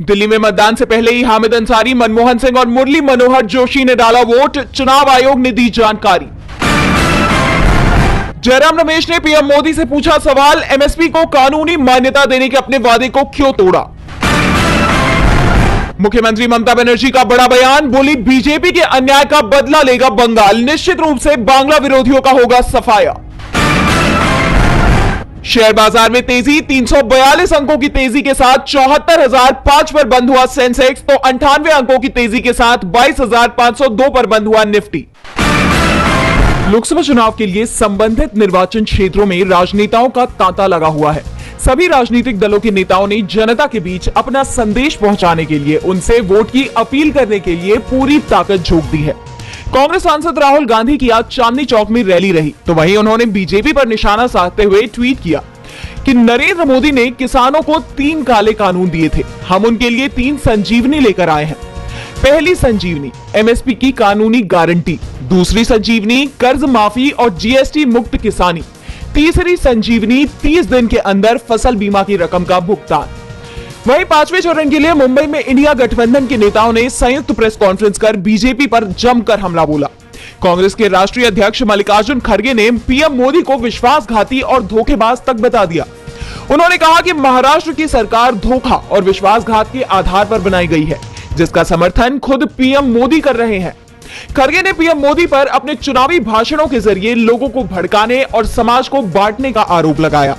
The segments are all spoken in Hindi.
दिल्ली में मतदान से पहले ही हामिद अंसारी, मनमोहन सिंह और मुरली मनोहर जोशी ने डाला वोट, चुनाव आयोग ने दी जानकारी। जयराम रमेश ने पीएम मोदी से पूछा सवाल, एमएसपी को कानूनी मान्यता देने के अपने वादे को क्यों तोड़ा। मुख्यमंत्री ममता बनर्जी का बड़ा बयान, बोली बीजेपी के अन्याय का बदला लेगा बंगाल, निश्चित रूप से बांग्ला विरोधियों का होगा सफाया। शेयर बाजार में तेजी, 342 अंकों की तेजी के साथ 74,005 पर बंद हुआ सेंसेक्स, तो 98 अंकों की तेजी के साथ 22,502 पर बंद हुआ निफ्टी। लोकसभा चुनाव के लिए संबंधित निर्वाचन क्षेत्रों में राजनेताओं का तांता लगा हुआ है। सभी राजनीतिक दलों के नेताओं ने जनता के बीच अपना संदेश पहुंचाने के लिए, उनसे वोट की अपील करने के लिए पूरी ताकत झोंक दी है। कांग्रेस सांसद राहुल गांधी की आज चांदनी चौक में रैली रही, तो वहीं उन्होंने बीजेपी पर निशाना साधते हुए ट्वीट किया कि नरेंद्र मोदी ने किसानों को 3 काले कानून दिए थे, हम उनके लिए 3 संजीवनी लेकर आए हैं। पहली संजीवनी एमएसपी की कानूनी गारंटी, दूसरी संजीवनी कर्ज माफी और जीएसटी मुक्त किसानी, तीसरी संजीवनी 30 दिन के अंदर फसल बीमा की रकम का भुगतान। वहीं 5वें चरण के लिए मुंबई में इंडिया गठबंधन के नेताओं ने संयुक्त प्रेस कॉन्फ्रेंस कर बीजेपी पर जमकर हमला बोला। कांग्रेस के राष्ट्रीय अध्यक्ष मल्लिकार्जुन खड़गे ने पीएम मोदी को विश्वासघाती और धोखेबाज तक बता दिया। उन्होंने कहा कि महाराष्ट्र की सरकार धोखा और विश्वासघात के आधार पर बनाई गई है, जिसका समर्थन खुद पीएम मोदी कर रहे हैं। खड़गे ने पीएम मोदी पर अपने चुनावी भाषणों के जरिए लोगों को भड़काने और समाज को बांटने का आरोप लगाया।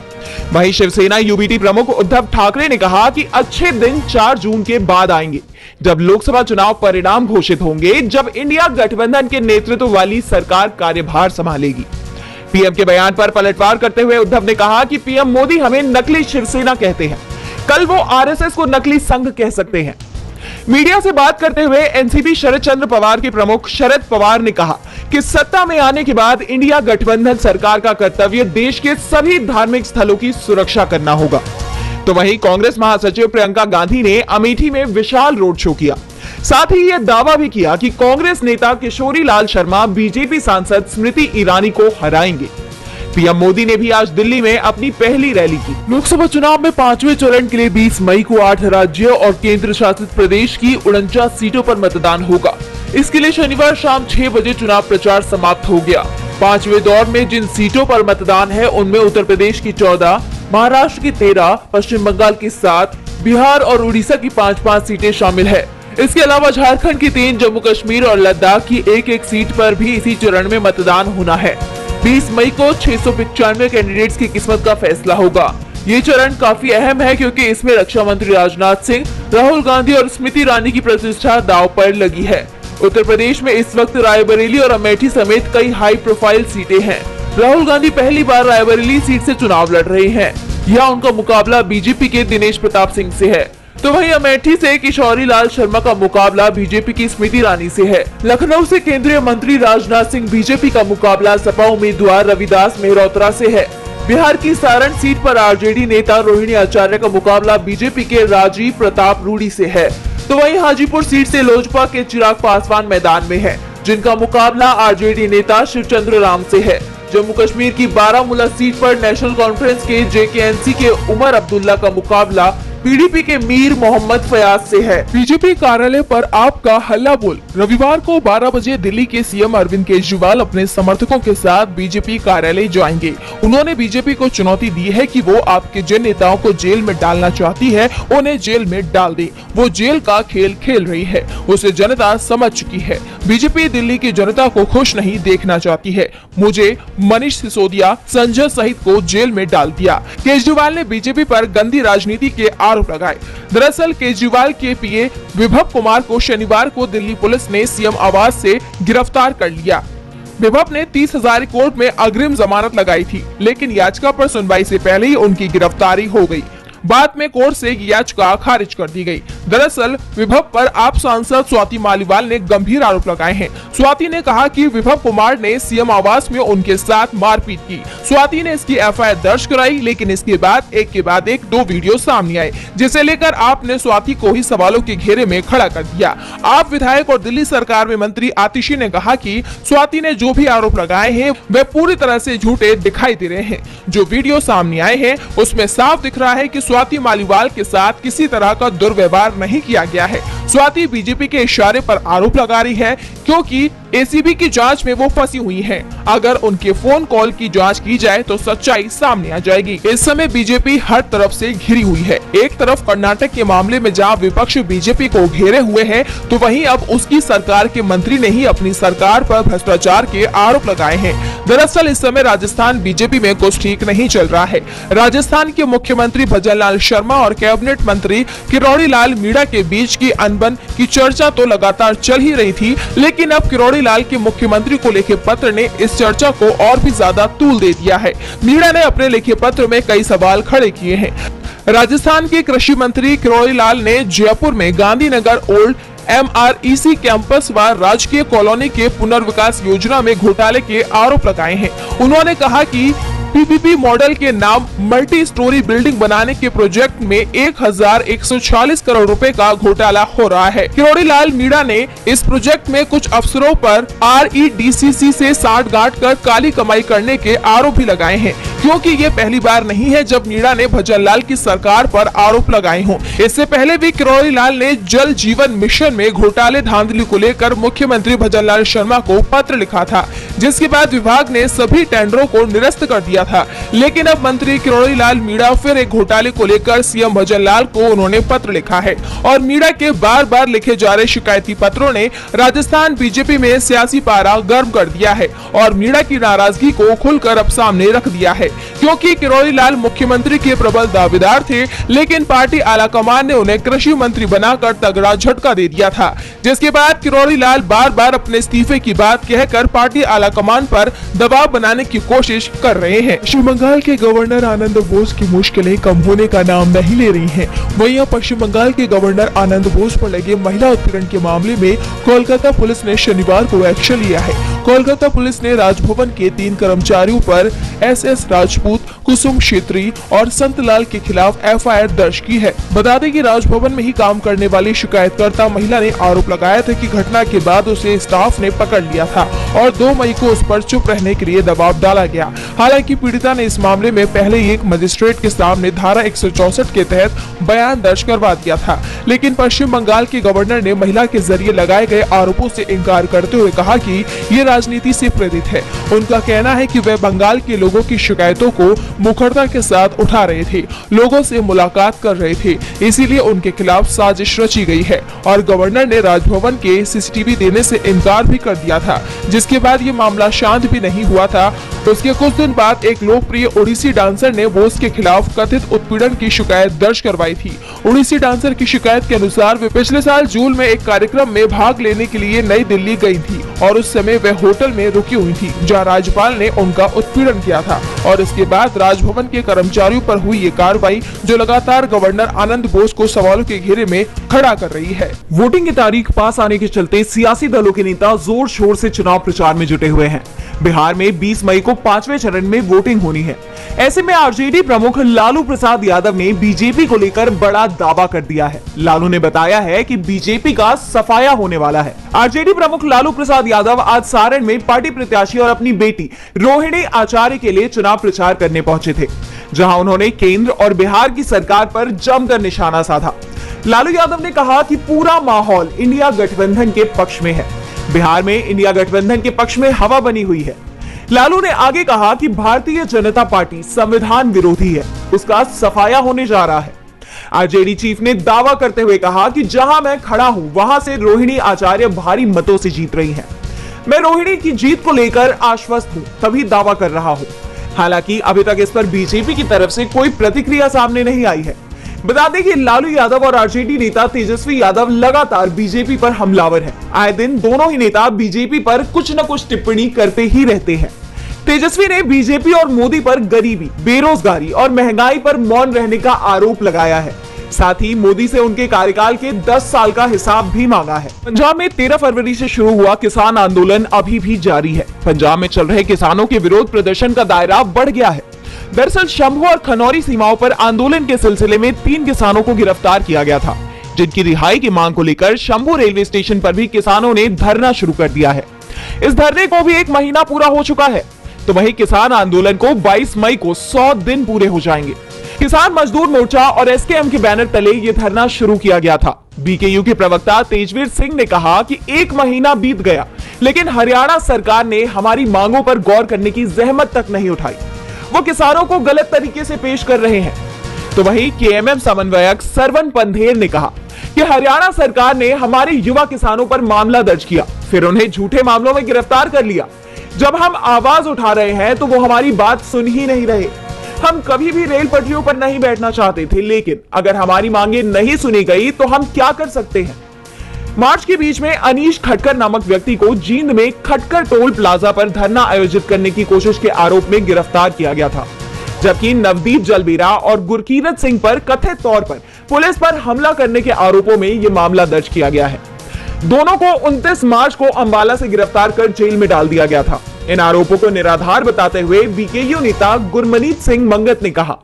वहीं शिवसेना यूबीटी प्रमुख उद्धव ठाकरे ने कहा कि अच्छे दिन 4 जून के बाद आएंगे, जब लोकसभा चुनाव परिणाम घोषित होंगे, जब इंडिया गठबंधन के नेतृत्व वाली सरकार कार्यभार संभालेगी। पीएम के बयान पर पलटवार करते हुए उद्धव ने कहा कि पीएम मोदी हमें नकली शिवसेना कहते हैं, कल वो आरएसएस को नकली संघ कह सकते हैं। मीडिया से बात करते हुए एनसीपी शरद चंद्र पवार के प्रमुख शरद पवार ने कहा कि सत्ता में आने के बाद इंडिया गठबंधन सरकार का कर्तव्य देश के सभी धार्मिक स्थलों की सुरक्षा करना होगा। तो वहीं कांग्रेस महासचिव प्रियंका गांधी ने अमेठी में विशाल रोड शो किया। साथ ही यह दावा भी किया कि कांग्रेस नेता किशोरी लाल शर्मा बीजेपी सांसद स्मृति ईरानी को हराएंगे। पीएम मोदी ने भी आज दिल्ली में अपनी पहली रैली की। लोकसभा चुनाव में 5वें चरण के लिए 20 मई को 8 राज्यों और केंद्र शासित प्रदेश की 49 सीटों पर मतदान होगा। इसके लिए शनिवार शाम 6 बजे चुनाव प्रचार समाप्त हो गया। 5वें दौर में जिन सीटों पर मतदान है उनमें उत्तर प्रदेश की 14, महाराष्ट्र की 13, पश्चिम बंगाल की 7, बिहार और उड़ीसा की 5-5 सीटें शामिल है। इसके अलावा झारखंड की 3, जम्मू कश्मीर और लद्दाख की 1-1 सीट पर भी इसी चरण में मतदान होना है। 20 मई को 695 कैंडिडेट्स की किस्मत का फैसला होगा। ये चरण काफी अहम है क्योंकि इसमें रक्षा मंत्री राजनाथ सिंह, राहुल गांधी और स्मृति ईरानी की प्रतिष्ठा दांव पर लगी है। उत्तर प्रदेश में इस वक्त रायबरेली और अमेठी समेत कई हाई प्रोफाइल सीटें हैं। राहुल गांधी पहली बार रायबरेली सीट से चुनाव लड़ रहे हैं। यहाँ उनका मुकाबला बीजेपी के दिनेश प्रताप सिंह से है। तो वहीं अमेठी से किशोरी लाल शर्मा का मुकाबला बीजेपी की स्मृति ईरानी से है। लखनऊ से केंद्रीय मंत्री राजनाथ सिंह, बीजेपी का मुकाबला सपा उम्मीदवार रविदास मेहरोत्रा से है। बिहार की सारण सीट पर आरजेडी नेता रोहिणी आचार्य का मुकाबला बीजेपी के राजीव प्रताप रूडी से है। तो वहीं हाजीपुर सीट से लोजपा के चिराग पासवान मैदान में है, जिनका मुकाबला आरजेडी नेता शिवचंद्र राम से है। जम्मू कश्मीर की बारामूला सीट पर नेशनल कॉन्फ्रेंस के जेकेएनसी के उमर अब्दुल्ला का मुकाबला पीडीपी के मीर मोहम्मद फयाज से है। बीजेपी कार्यालय पर आपका हल्ला बोल। रविवार को 12 बजे दिल्ली के सीएम अरविंद केजरीवाल अपने समर्थकों के साथ बीजेपी कार्यालय जाएंगे। उन्होंने बीजेपी को चुनौती दी है कि वो आपके जिन नेताओं को जेल में डालना चाहती है उन्हें जेल में डाल दे। वो जेल का खेल खेल रही है, उसे जनता समझ चुकी है। बीजेपी दिल्ली की जनता को खुश नहीं देखना चाहती है। मुझे, मनीष सिसोदिया, संजय सहित को जेल में डाल दिया। केजरीवाल ने बीजेपी पर गंदी राजनीति के आरोप लगाए। दरअसल केजरीवाल के पीए विभव कुमार को शनिवार को दिल्ली पुलिस ने सीएम आवास से गिरफ्तार कर लिया। विभव ने 30,000 कोर्ट में अग्रिम जमानत लगाई थी, लेकिन याचिका पर सुनवाई से पहले ही उनकी गिरफ्तारी हो गई। बाद में कोर्ट से याचिका खारिज कर दी गई। दरअसल विभव पर आप सांसद स्वाति मालीवाल ने गंभीर आरोप लगाए हैं। स्वाति ने कहा कि विभव कुमार ने सीएम आवास में उनके साथ मारपीट की। स्वाति ने इसकी एफआईआर दर्ज कराई, लेकिन इसके बाद एक के बाद एक 2 वीडियो सामने आए, जिसे लेकर आपने स्वाति को ही सवालों के घेरे में खड़ा कर दिया। आप विधायक और दिल्ली सरकार में मंत्री आतिशी ने कहा कि स्वाति ने जो भी आरोप लगाए हैं वे पूरी तरह से झूठे दिखाई दे रहे हैं। जो वीडियो सामने आए हैं उसमें साफ दिख रहा है कि स्वाति मालीवाल के साथ किसी तरह का दुर्व्यवहार गिरफ्तार नहीं किया गया है। स्वाति बीजेपी के इशारे पर आरोप लगा रही है क्योंकि एसीबी की जांच में वो फंसी हुई हैं। अगर उनके फोन कॉल की जांच की जाए तो सच्चाई सामने आ जाएगी। इस समय बीजेपी हर तरफ से घिरी हुई है। एक तरफ कर्नाटक के मामले में जहां विपक्ष बीजेपी को घेरे हुए है, तो वहीं अब उसकी सरकार के मंत्री ने ही अपनी सरकार पर भ्रष्टाचार के आरोप लगाए हैं। दरअसल इस समय राजस्थान बीजेपी में कुछ ठीक नहीं चल रहा है। राजस्थान के मुख्यमंत्री भजन लाल शर्मा और कैबिनेट मंत्री किरोड़ी लाल मीणा के बीच की अनबन की चर्चा तो लगातार चल ही रही थी, लेकिन अब किरोड़ी लाल के मुख्यमंत्री को लिखे पत्र ने इस चर्चा को और भी ज्यादा तूल दे दिया है। मीणा ने अपने लिखे पत्र में कई सवाल खड़े किए हैं। राजस्थान के कृषि मंत्री किरोड़ी लाल ने जयपुर में गांधीनगर ओल्ड MREC कैंपस व राजकीय कॉलोनी के पुनर्विकास योजना में घोटाले के आरोप लगाए हैं। उन्होंने कहा कि PPP मॉडल के नाम मल्टी स्टोरी बिल्डिंग बनाने के प्रोजेक्ट में 1140 करोड़ रुपए का घोटाला हो रहा है। किरोड़ी लाल मीणा ने इस प्रोजेक्ट में कुछ अफसरों पर REDCC से साठगांठ कर काली कमाई करने के आरोप भी लगाए हैं, क्योंकि ये पहली बार नहीं है जब मीणा ने भजन लाल की सरकार पर आरोप लगाए हों। इससे पहले भी किरोड़ी लाल ने जल जीवन मिशन में घोटाले धांधली को लेकर मुख्यमंत्री भजन लाल शर्मा को पत्र लिखा था, जिसके बाद विभाग ने सभी टेंडरों को निरस्त कर दिया था। लेकिन अब मंत्री किरोड़ी लाल मीणा फिर एक घोटाले को लेकर सीएम भजन लाल को उन्होंने पत्र लिखा है और मीणा के बार बार लिखे जा रहे शिकायती पत्रों ने राजस्थान बीजेपी में सियासी पारा गर्म कर दिया है और मीणा की नाराजगी को खुलकर अब सामने रख दिया है, क्योंकि किरोड़ी लाल मुख्यमंत्री के प्रबल दावेदार थे, लेकिन पार्टी आलाकमान ने उन्हें कृषि मंत्री बनाकर तगड़ा झटका दे दिया था, जिसके बाद किरोड़ी लाल बार बार अपने इस्तीफे की बात कहकर पार्टी आलाकमान पर दबाव बनाने की कोशिश कर रहे हैं। पश्चिम बंगाल के गवर्नर आनंद बोस की मुश्किलें कम होने का नाम नहीं ले रही हैं। वहीं पश्चिम बंगाल के गवर्नर आनंद बोस पर लगे महिला उत्पीड़न के मामले में कोलकाता पुलिस ने शनिवार को एक्शन लिया है। कोलकाता पुलिस ने राजभवन के 3 कर्मचारियों पर SS राजपूत, कुसुम छेत्री और संतलाल के खिलाफ FIR दर्ज की है। बता दें कि राजभवन में ही काम करने वाली शिकायतकर्ता महिला ने आरोप लगाया था कि घटना के बाद उसे स्टाफ ने पकड़ लिया था और 2 मई को उस पर चुप रहने के लिए दबाव डाला गया। हालांकि पीड़िता ने इस मामले में पहले ही एक मजिस्ट्रेट के सामने धारा 164 के तहत बयान दर्ज करवा दिया था, लेकिन पश्चिम बंगाल के गवर्नर ने महिला के जरिए लगाए गए आरोपों से इनकार करते हुए कहा कि ये राजनीति से प्रेरित है। उनका कहना है कि वे बंगाल के लोगों की शिकायतों को मुखरता के साथ उठा रहे थे, लोगों से मुलाकात कर रहे थे, इसीलिए उनके खिलाफ साजिश रची गई है और गवर्नर ने राजभवन के CCTV देने से इनकार भी कर दिया था, जिसके बाद ये मामला शांत भी नहीं हुआ था। उसके कुछ दिन बाद एक लोकप्रिय ओडिसी डांसर ने बोस के खिलाफ कथित उत्पीड़न की शिकायत दर्ज करवाई थी। ओडिसी डांसर की शिकायत के अनुसार वे पिछले साल जून में एक कार्यक्रम में भाग लेने के लिए नई दिल्ली गई थी और उस समय वे होटल में रुकी हुई थी, जहां राज्यपाल ने उनका उत्पीड़न किया था और इसके बाद राजभवन के कर्मचारियों पर हुई ये कार्रवाई जो लगातार गवर्नर आनंद बोस को सवालों के घेरे में खड़ा कर रही है। वोटिंग की तारीख पास आने के चलते सियासी दलों के नेता जोर शोर से चुनाव प्रचार में जुटे हुए हैं। बिहार में 20 मई को 5वें चरण में वोटिंग होनी है। ऐसे में आरजेडी प्रमुख लालू प्रसाद यादव ने बीजेपी को लेकर बड़ा दावा कर दिया है। लालू ने बताया है कि बीजेपी का सफाया होने वाला है। आरजेडी प्रमुख लालू प्रसाद यादव आज सारण में पार्टी प्रत्याशी और अपनी बेटी रोहिणी आचार्य के लिए चुनाव प्रचार करने पहुंचे थे, जहां उन्होंने केंद्र और बिहार की सरकार पर जमकर निशाना साधा। लालू यादव ने कहा कि पूरा माहौल इंडिया गठबंधन के पक्ष में है। बिहार में इंडिया गठबंधन के पक्ष में हवा बनी हुई है। लालू ने आगे कहा कि भारतीय जनता पार्टी संविधान विरोधी है, उसका सफाया होने जा रहा है। आरजेडी चीफ ने दावा करते हुए कहा कि जहां मैं खड़ा हूं वहां से रोहिणी आचार्य भारी मतों से जीत रही हैं। मैं रोहिणी की जीत को लेकर आश्वस्त हूं, तभी दावा कर रहा हूं। हालांकि अभी तक इस पर बीजेपी की तरफ से कोई प्रतिक्रिया सामने नहीं आई है। बता दें कि लालू यादव और आरजेडी नेता तेजस्वी यादव लगातार बीजेपी पर हमलावर हैं। आए दिन दोनों ही नेता बीजेपी पर कुछ न कुछ टिप्पणी करते ही रहते हैं। तेजस्वी ने बीजेपी और मोदी पर गरीबी, बेरोजगारी और महंगाई पर मौन रहने का आरोप लगाया है। साथ ही मोदी से उनके कार्यकाल के 10 साल का हिसाब भी मांगा है। पंजाब में 13 फरवरी से शुरू हुआ किसान आंदोलन अभी भी जारी है। पंजाब में चल रहे किसानों के विरोध प्रदर्शन का दायरा बढ़ गया है। दरअसल शंभू और खनौरी सीमाओं पर आंदोलन के सिलसिले में 3 किसानों को गिरफ्तार किया गया था, जिनकी रिहाई की मांग को लेकर शंभू रेलवे स्टेशन पर भी किसानों ने धरना शुरू कर दिया है। इस धरने को भी 1 महीना पूरा हो चुका है, तो वहीं किसान आंदोलन को 22 मई को 100 दिन पूरे हो जाएंगे। किसान मजदूर मोर्चा और SKM के बैनर तले ये धरना शुरू किया गया था। बीकेयू के प्रवक्ता तेजवीर सिंह ने कहा कि 1 महीना बीत गया, लेकिन हरियाणा सरकार ने हमारी मांगों पर गौर करने की जहमत तक नहीं उठाई। वो किसानों को गलत तरीके से पेश कर रहे हैं। तो वहीं केएमएम समन्वयक सरवन पंधेर ने कहा कि हरियाणा सरकार ने हमारे युवा किसानों पर मामला दर्ज किया, फिर उन्हें झूठे मामलों में गिरफ्तार कर लिया। जब हम आवाज उठा रहे हैं तो वो हमारी बात सुन ही नहीं रहे। हम कभी भी रेल पटरियों पर नहीं बैठना चाहते थे, लेकिन अगर हमारी मांगे नहीं सुनी गई तो हम क्या कर सकते हैं। मार्च के बीच में अनीश खटकर नामक व्यक्ति को जींद में खटकर टोल प्लाजा पर धरना आयोजित करने की कोशिश के आरोप में गिरफ्तार किया गया था, जबकि नवदीप जलबीरा और गुरकीरत सिंह पर कथित तौर पर पुलिस पर हमला करने के आरोपों में यह मामला दर्ज किया गया है। दोनों को 29 मार्च को अंबाला से गिरफ्तार कर जेल में डाल दिया गया था। इन आरोपों को निराधार बताते हुए बीकेयू नेता गुरमनीत सिंह मंगत ने कहा,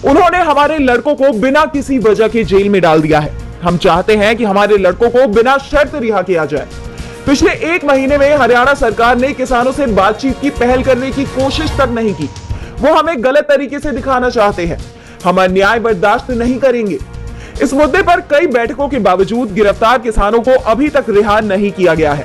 उन्होंने हमारे लड़कों को बिना किसी वजह के जेल में डाल दिया है। हम चाहते हैं कि हमारे लड़कों को बिना शर्त रिहा किया जाए। पिछले 1 महीने में हरियाणा सरकार ने किसानों से बातचीत की पहल करने की कोशिश तक नहीं की। वो हमें गलत तरीके से दिखाना चाहते हैं। हम अन्याय बर्दाश्त नहीं करेंगे। इस मुद्दे पर कई बैठकों के बावजूद गिरफ्तार किसानों को अभी तक रिहा नहीं किया गया है।